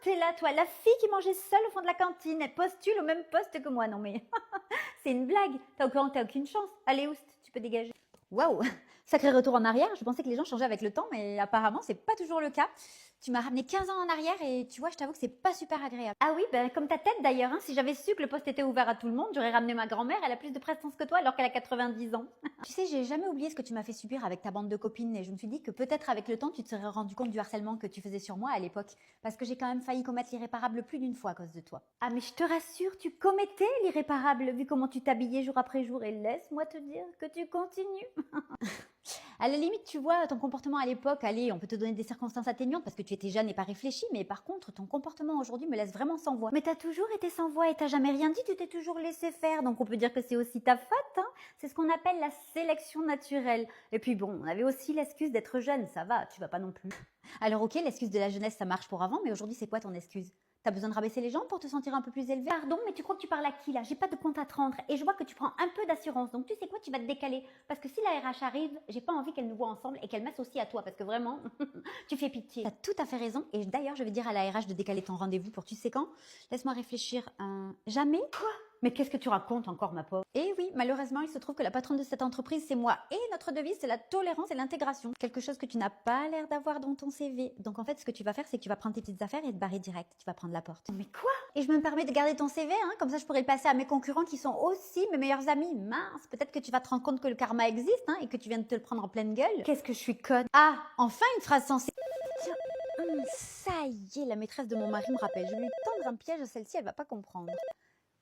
t'es là, toi, la fille qui mangeait seule au fond de la cantine. Elle postule au même poste que moi. Non mais, c'est une blague. T'as aucune chance. Allez, oust, tu peux dégager. Waouh, sacré retour en arrière. Je pensais que les gens changeaient avec le temps, mais apparemment, c'est pas toujours le cas. Tu m'as ramené 15 ans en arrière et tu vois, je t'avoue que c'est pas super agréable. Ah oui, ben comme ta tête d'ailleurs. Hein. Si j'avais su que le poste était ouvert à tout le monde, j'aurais ramené ma grand-mère. Elle a plus de prestance que toi alors qu'elle a 90 ans. Tu sais, j'ai jamais oublié ce que tu m'as fait subir avec ta bande de copines et je me suis dit que peut-être avec le temps, tu te serais rendu compte du harcèlement que tu faisais sur moi à l'époque. Parce que j'ai quand même failli commettre l'irréparable plus d'une fois à cause de toi. Ah mais je te rassure, tu commettais l'irréparable vu comment tu t'habillais jour après jour et laisse-moi te dire que tu continues. À la limite, tu vois, ton comportement à l'époque, allez, on peut te donner des circonstances atténuantes parce que tu étais jeune et pas réfléchi, mais par contre, ton comportement aujourd'hui me laisse vraiment sans voix. Mais t'as toujours été sans voix et t'as jamais rien dit, tu t'es toujours laissé faire, donc on peut dire que c'est aussi ta faute, hein. C'est ce qu'on appelle la sélection naturelle. Et puis bon, on avait aussi l'excuse d'être jeune, ça va, tu vas pas non plus. Alors ok, l'excuse de la jeunesse, ça marche pour avant, mais aujourd'hui, c'est quoi ton excuse ? T'as besoin de rabaisser les gens pour te sentir un peu plus élevé? Pardon, mais tu crois que tu parles à qui là? J'ai pas de compte à te rendre et je vois que tu prends un peu d'assurance. Donc tu sais quoi, tu vas te décaler. Parce que si la RH arrive, j'ai pas envie qu'elle nous voit ensemble et qu'elle m'associe à toi. Parce que vraiment, tu fais pitié. T'as tout à fait raison. Et d'ailleurs, je vais dire à la RH de décaler ton rendez-vous pour tu sais quand? Laisse-moi réfléchir. Jamais? Quoi? Mais qu'est-ce que tu racontes encore, ma pauvre? Eh oui, malheureusement, il se trouve que la patronne de cette entreprise, c'est moi. Et notre devise, c'est la tolérance et l'intégration. Quelque chose que tu n'as pas l'air d'avoir dans ton CV. Donc en fait, ce que tu vas faire, c'est que tu vas prendre tes petites affaires et te barrer direct. Tu vas prendre la porte. Mais quoi? Et je me permets de garder ton CV, hein, comme ça je pourrais le passer à mes concurrents qui sont aussi mes meilleurs amis. Mince, peut-être que tu vas te rendre compte que le karma existe, hein, et que tu viens de te le prendre en pleine gueule. Qu'est-ce que je suis conne. Ah, enfin une phrase sensée. Tiens, ça y est, la maîtresse de mon mari me rappelle. Je vais lui tendre un piège à celle-ci, elle va pas comprendre.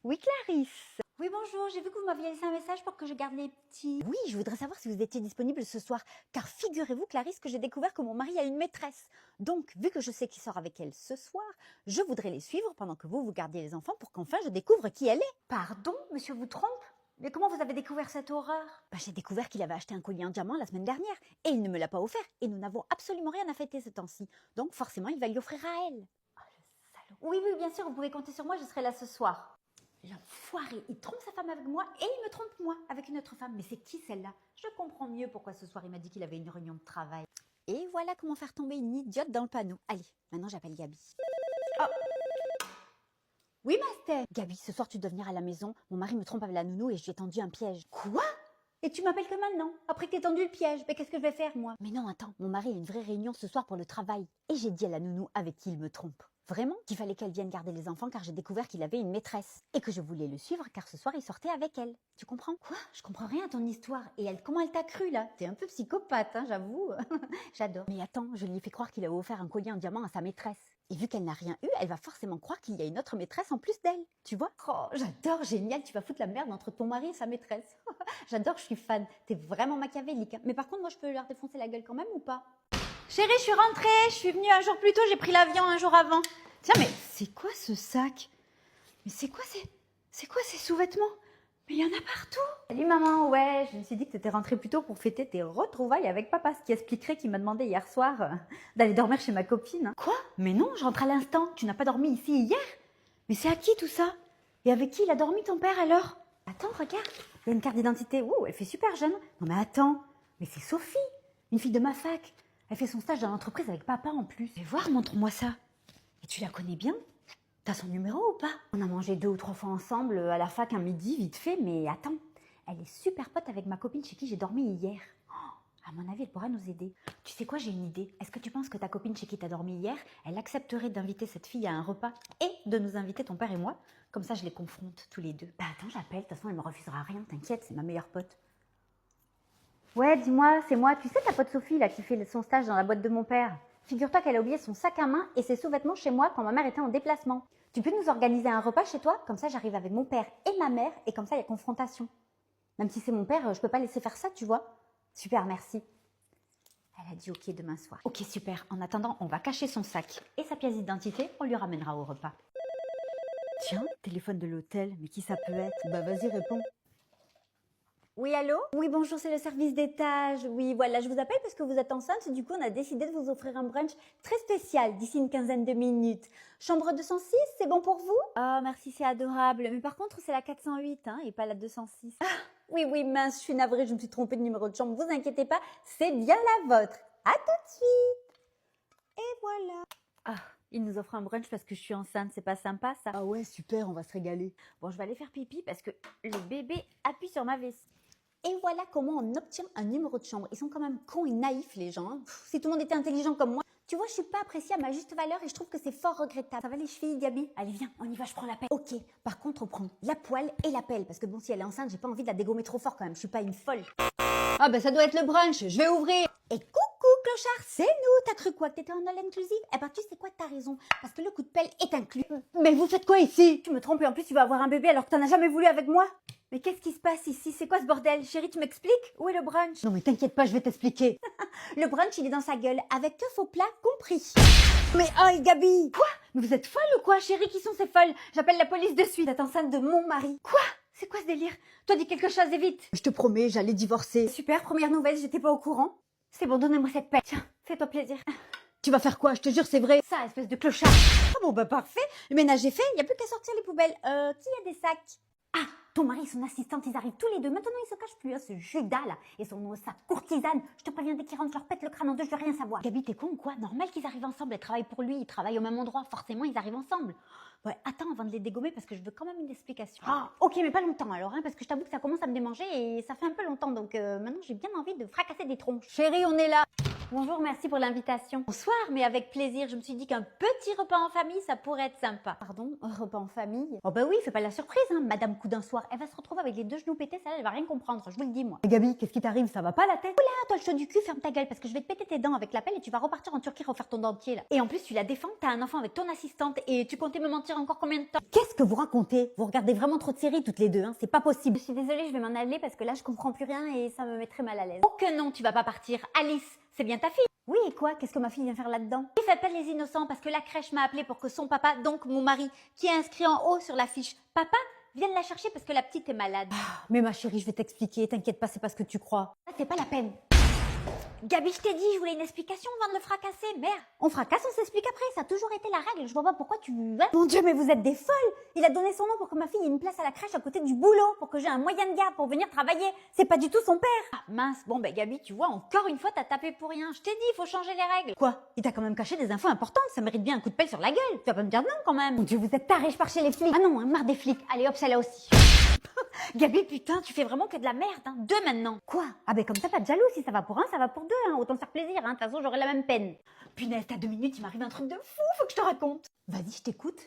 Oui, Clarisse. Oui, bonjour, j'ai vu que vous m'aviez laissé un message pour que je garde les petits. Oui, je voudrais savoir si vous étiez disponible ce soir, car figurez-vous, Clarisse, que j'ai découvert que mon mari a une maîtresse. Donc, vu que je sais qu'il sort avec elle ce soir, je voudrais les suivre pendant que vous gardiez les enfants pour qu'enfin je découvre qui elle est. Pardon, monsieur vous trompe? Mais comment vous avez découvert cette horreur? J'ai découvert qu'il avait acheté un collier en diamant la semaine dernière, et il ne me l'a pas offert, et nous n'avons absolument rien à fêter ce temps-ci. Donc, forcément, il va lui offrir à elle. Oh, le salaud. Oui, oui, bien sûr, vous pouvez compter sur moi, je serai là ce soir. L'enfoiré, il trompe sa femme avec moi et il me trompe moi avec une autre femme. Mais c'est qui celle-là? Je comprends mieux pourquoi ce soir il m'a dit qu'il avait une réunion de travail. Et voilà comment faire tomber une idiote dans le panneau. Allez, maintenant j'appelle Gabi. Oh. Oui, Master. Gabi, ce soir tu dois venir à la maison. Mon mari me trompe avec la nounou et je lui ai tendu un piège. Quoi? Et tu m'appelles que maintenant, après que t'aies tendu le piège. Mais qu'est-ce que je vais faire, moi? Mais non, attends, mon mari a une vraie réunion ce soir pour le travail. Et j'ai dit à la nounou avec qui il me trompe. Vraiment qu'il fallait qu'elle vienne garder les enfants car j'ai découvert qu'il avait une maîtresse. Et que je voulais le suivre car ce soir il sortait avec elle. Tu comprends? Quoi? Je comprends rien à ton histoire. Et elle, comment elle t'a cru là? T'es un peu psychopathe, hein, j'avoue. J'adore. Mais attends, je lui ai fait croire qu'il avait offert un collier en diamant à sa maîtresse. Et vu qu'elle n'a rien eu, elle va forcément croire qu'il y a une autre maîtresse en plus d'elle. Tu vois? Oh, j'adore, génial, tu vas foutre la merde entre ton mari et sa maîtresse. J'adore, je suis fan. T'es vraiment machiavélique. Hein. Mais par contre, moi, je peux leur défoncer la gueule quand même ou pas? Chérie, je suis rentrée. Je suis venue un jour plus tôt. J'ai pris l'avion un jour avant. Tiens, mais c'est quoi ce sac? Mais c'est quoi ces sous-vêtements? Mais il y en a partout. Salut maman, ouais, je me suis dit que tu étais rentrée plus tôt pour fêter tes retrouvailles avec papa, ce qui expliquerait qu'il m'a demandé hier soir d'aller dormir chez ma copine. Hein. Quoi? Mais non, je rentre à l'instant. Tu n'as pas dormi ici hier? Mais c'est à qui tout ça? Et avec qui il a dormi ton père alors? Attends, regarde, il y a une carte d'identité. Ouh, elle fait super jeune. Non mais attends, mais c'est Sophie, une fille de ma fac. Elle fait son stage dans l'entreprise avec papa en plus. Fais voir, montre-moi ça. Et tu la connais bien? T'as son numéro ou pas? On a mangé 2 ou 3 fois ensemble à la fac un midi, vite fait, mais attends, elle est super pote avec ma copine chez qui j'ai dormi hier. Oh, à mon avis, elle pourra nous aider. Tu sais quoi, j'ai une idée. Est-ce que tu penses que ta copine chez qui t'as dormi hier, elle accepterait d'inviter cette fille à un repas et de nous inviter ton père et moi? Comme ça, je les confronte tous les deux. Bah attends, j'appelle, de toute façon, elle me refusera rien, t'inquiète, c'est ma meilleure pote. Ouais, dis-moi, c'est moi. Tu sais ta pote Sophie, là, qui fait son stage dans la boîte de mon père? Figure-toi qu'elle a oublié son sac à main et ses sous-vêtements chez moi quand ma mère était en déplacement. Tu peux nous organiser un repas chez toi? Comme ça, j'arrive avec mon père et ma mère et comme ça, il y a confrontation. Même si c'est mon père, je peux pas laisser faire ça, tu vois. Super, merci. Elle a dit ok demain soir. Ok, super. En attendant, on va cacher son sac et sa pièce d'identité, on lui ramènera au repas. Tiens, téléphone de l'hôtel, mais qui ça peut être? Bah vas-y, réponds. Oui, allô? Oui, bonjour, c'est le service d'étage. Oui, voilà, je vous appelle parce que vous êtes enceinte. Du coup, on a décidé de vous offrir un brunch très spécial d'ici une quinzaine de minutes. Chambre 206, c'est bon pour vous? Ah, merci, c'est adorable. Mais par contre, c'est la 408, hein, et pas la 206. Ah, oui, oui, mince, je suis navrée, je me suis trompée de numéro de chambre. Vous inquiétez pas, c'est bien la vôtre. À tout de suite. Et voilà. Ah, Il nous offre un brunch parce que je suis enceinte, c'est pas sympa ça. Ah ouais, super, on va se régaler. Bon, je vais aller faire pipi parce que le bébé appuie sur ma vessie. Et voilà comment on obtient un numéro de chambre. Ils sont quand même cons et naïfs les gens. Hein. Si tout le monde était intelligent comme moi. Tu vois, je suis pas appréciée à ma juste valeur et je trouve que c'est fort regrettable. Ça va les chevilles, Gabi? Allez, viens, on y va, je prends la pelle. Ok, par contre, on prend la poêle et la pelle. Parce que bon, si elle est enceinte, j'ai pas envie de la dégommer trop fort quand même. Je suis pas une folle. Ah ben ça doit être le brunch, je vais ouvrir. Et coucou, clochard, c'est nous. T'as cru quoi, que t'étais en all inclusive? Eh ben, tu sais quoi, t'as raison. Parce que le coup de pelle est inclus. Mais vous faites quoi ici? Tu me trompes et en plus, tu vas avoir un bébé alors que t'en as jamais voulu avec moi. Mais qu'est-ce qui se passe ici? C'est quoi ce bordel? Chérie, tu m'expliques? Où est le brunch? Non mais t'inquiète pas, je vais t'expliquer. Le brunch, il est dans sa gueule, avec œufs au plat compris. Mais aïe Gabi! Quoi? Mais vous êtes folle ou quoi, chérie? Qui sont ces folles? J'appelle la police de suite. T'es enceinte de mon mari. Quoi? C'est quoi ce délire? Toi, dis quelque chose et vite. Je te promets, j'allais divorcer. Super, première nouvelle, j'étais pas au courant. C'est bon, donnez-moi cette pelle. Tiens, fais-toi plaisir. Tu vas faire quoi? Je te jure, c'est vrai. Ça, espèce de clochard. Ah bon bah parfait, le ménage est fait, Il n'y a plus qu'à sortir les poubelles. Qui a des sacs? Ah, ton mari et son assistante, ils arrivent tous les deux. Maintenant, ils se cachent plus, hein, ce Judas là. Et sa courtisane. Je te préviens, dès qu'ils rentrent, je leur pète le crâne en deux, je veux rien savoir. Gabi, t'es con ou quoi? Normal qu'ils arrivent ensemble. Elle travaille pour lui, ils travaillent au même endroit. Forcément, ils arrivent ensemble. Ouais, attends avant de les dégommer parce que je veux quand même une explication. Ah, ok, mais pas longtemps alors, hein, parce que je t'avoue que ça commence à me démanger et ça fait un peu longtemps. Donc maintenant, j'ai bien envie de fracasser des tronches. Chérie, on est là. Bonjour, merci pour l'invitation. Bonsoir, mais avec plaisir. Je me suis dit qu'un petit repas en famille, ça pourrait être sympa. Pardon, un repas en famille? Oh bah oui, fais pas la surprise, hein, Madame Coup d'un soir. Elle va se retrouver avec les deux genoux pétés, ça, elle va rien comprendre, je vous le dis, moi. Mais Gabi, qu'est-ce qui t'arrive? Ça va pas la tête? Oula, toi le chaud du cul, ferme ta gueule, parce que je vais te péter tes dents avec la pelle et tu vas repartir en Turquie refaire ton dentier, là. Et en plus, tu la défends, t'as un enfant avec ton assistante et tu comptais me mentir encore combien de temps? Qu'est-ce que vous racontez? Vous regardez vraiment trop de séries toutes les deux, hein? C'est pas possible. Je suis désolée, je vais m'en aller parce que là, je comprends plus rien et ça me met très mal à l'aise. Oh que non, tu vas pas partir. Alice, c'est bien ta fille? Oui, et quoi? Qu'est-ce que ma fille vient faire là-dedans? Il fait pas les innocents parce que la crèche m'a appelé pour que son papa, donc mon mari, qui est inscrit en haut sur la fiche papa, vienne la chercher parce que la petite est malade. Mais ma chérie, je vais t'expliquer, t'inquiète pas, c'est pas ce que tu crois. Ah, c'est pas la peine. Gabi, je t'ai dit, je voulais une explication avant de le fracasser. Merde. On fracasse, on s'explique après. Ça a toujours été la règle. Je vois pas pourquoi tu... Mon Dieu, mais vous êtes des folles! Il a donné son nom pour que ma fille ait une place à la crèche à côté du boulot, pour que j'ai un moyen de garde pour venir travailler. C'est pas du tout son père. Ah, mince. Bon, ben Gabi, tu vois, encore une fois, t'as tapé pour rien. Je t'ai dit, il faut changer les règles. Quoi? Il t'a quand même caché des infos importantes, ça mérite bien un coup de pelle sur la gueule. Tu vas pas me dire non, quand même. Mon Dieu, vous êtes tarés, je pars chez les flics. Ah non, hein, marre des flics. Allez, hop, celle-là aussi. Gabi, putain, tu fais vraiment que de la merde, hein. Deux maintenant. Quoi? Ah ben comme ça, pas de jaloux. Si ça va pour un, ça va pour deux, hein. Autant se faire plaisir, hein. De toute façon, j'aurai la même peine. Punaise, t'as 2 minutes, il m'arrive un truc de fou, faut que je te raconte. Vas-y, je t'écoute.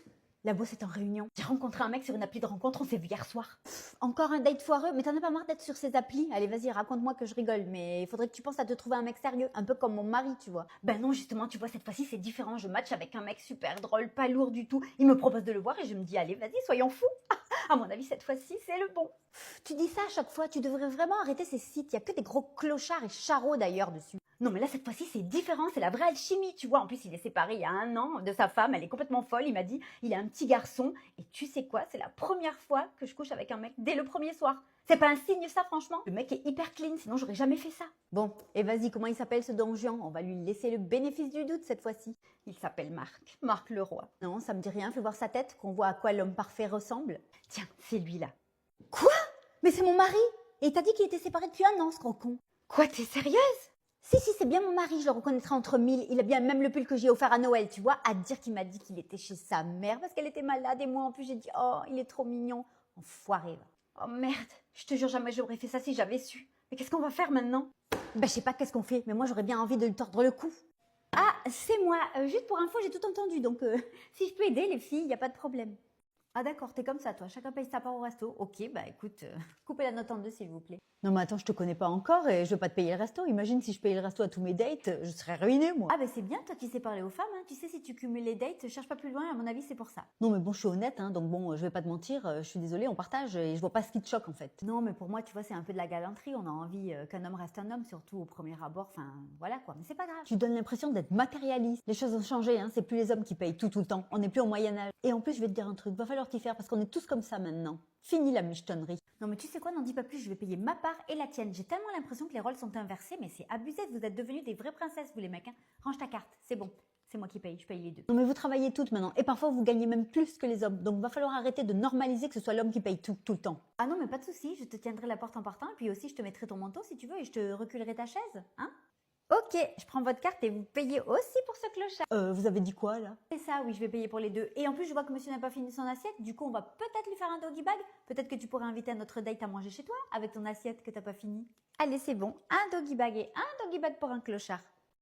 La bosse est en réunion. J'ai rencontré un mec sur une appli de rencontre, on s'est vu hier soir. Encore un date foireux, mais t'en as pas marre d'être sur ces applis? Allez, vas-y, raconte-moi que je rigole, mais il faudrait que tu penses à te trouver un mec sérieux, un peu comme mon mari, tu vois. Ben non, justement, tu vois, cette fois-ci, c'est différent. Je match avec un mec super drôle, pas lourd du tout. Il me propose de le voir et je me dis, allez, vas-y, soyons fous. À mon avis, cette fois-ci, c'est le bon. Tu dis ça à chaque fois, tu devrais vraiment arrêter ces sites. Il y a que des gros clochards et charros d'ailleurs dessus. Non, mais là, cette fois-ci, c'est différent. C'est la vraie alchimie, tu vois. En plus, il est séparé il y a 1 an de sa femme. Elle est complètement folle. Il m'a dit, il a un petit garçon. Et tu sais quoi? C'est la première fois que je couche avec un mec dès le premier soir. C'est pas un signe, ça, franchement? Le mec est hyper clean, sinon j'aurais jamais fait ça. Bon, et vas-y, comment il s'appelle ce Don Juan? On va lui laisser le bénéfice du doute cette fois-ci. Il s'appelle Marc. Marc Leroy. Non, ça me dit rien. Fais voir sa tête, qu'on voit à quoi l'homme parfait ressemble. Tiens, c'est lui, là. Quoi? Mais c'est mon mari! Et il t'a dit qu'il était séparé depuis 1 an, ce gros con. Quoi, t'es sérieuse? Si, c'est bien mon mari, je le reconnaîtrai entre 1000. Il a bien même le pull que j'ai offert à Noël, tu vois, à dire qu'il m'a dit qu'il était chez sa mère parce qu'elle était malade. Et moi, en plus, j'ai dit, oh, il est trop mignon. Enfoiré, va. Oh merde, je te jure, jamais j'aurais fait ça si j'avais su. Mais qu'est-ce qu'on va faire maintenant? Ben, je sais pas qu'est-ce qu'on fait, mais moi, j'aurais bien envie de lui tordre le cou. Ah, c'est moi. Juste pour info, j'ai tout entendu. Donc, si je peux aider les filles, il n'y a pas de problème. Ah d'accord, t'es comme ça, toi. Chacun paye sa part au resto. Ok, bah écoute, Coupez la note en 2, s'il vous plaît. Non mais attends, je te connais pas encore et je veux pas te payer le resto. Imagine si je payais le resto à tous mes dates, je serais ruinée, moi. Ah ben c'est bien, toi qui sais parler aux femmes, hein. Tu sais, si tu cumules les dates, cherche pas plus loin, à mon avis, c'est pour ça. Non mais bon, je suis honnête, hein, donc bon, je vais pas te mentir, je suis désolée, on partage et je vois pas ce qui te choque en fait. Non, mais pour moi, tu vois, c'est un peu de la galanterie. On a envie qu'un homme reste un homme, surtout au premier abord. Enfin, voilà quoi, mais c'est pas grave. Tu donnes l'impression d'être matérialiste. Les choses ont changé, hein, c'est plus les hommes qui payent tout le temps. On n'est plus au Moyen-Âge. Et en plus, je vais te dire un truc, va falloir t'y faire parce qu'on est tous comme ça maintenant. Fini la michetonnerie. Non mais tu sais quoi, n'en dis pas plus, je vais payer ma part et la tienne. J'ai tellement l'impression que les rôles sont inversés, mais c'est abusé, vous êtes devenus des vraies princesses, vous les mecs. Hein. Range ta carte, c'est bon. C'est moi qui paye, je paye les deux. Non mais vous travaillez toutes maintenant et parfois vous gagnez même plus que les hommes. Donc va falloir arrêter de normaliser que ce soit l'homme qui paye tout le temps. Ah non mais pas de souci, je te tiendrai la porte en partant et puis aussi je te mettrai ton manteau si tu veux et je te reculerai ta chaise, hein? Ok, je prends votre carte et vous payez aussi pour ce clochard. Vous avez dit quoi là? C'est ça, oui, je vais payer pour les deux. Et en plus, je vois que monsieur n'a pas fini son assiette. Du coup, on va peut-être lui faire un doggy bag. Peut-être que tu pourrais inviter à notre date à manger chez toi avec ton assiette que t'as pas fini. Allez, c'est bon. Un doggy bag et un doggy bag pour un clochard.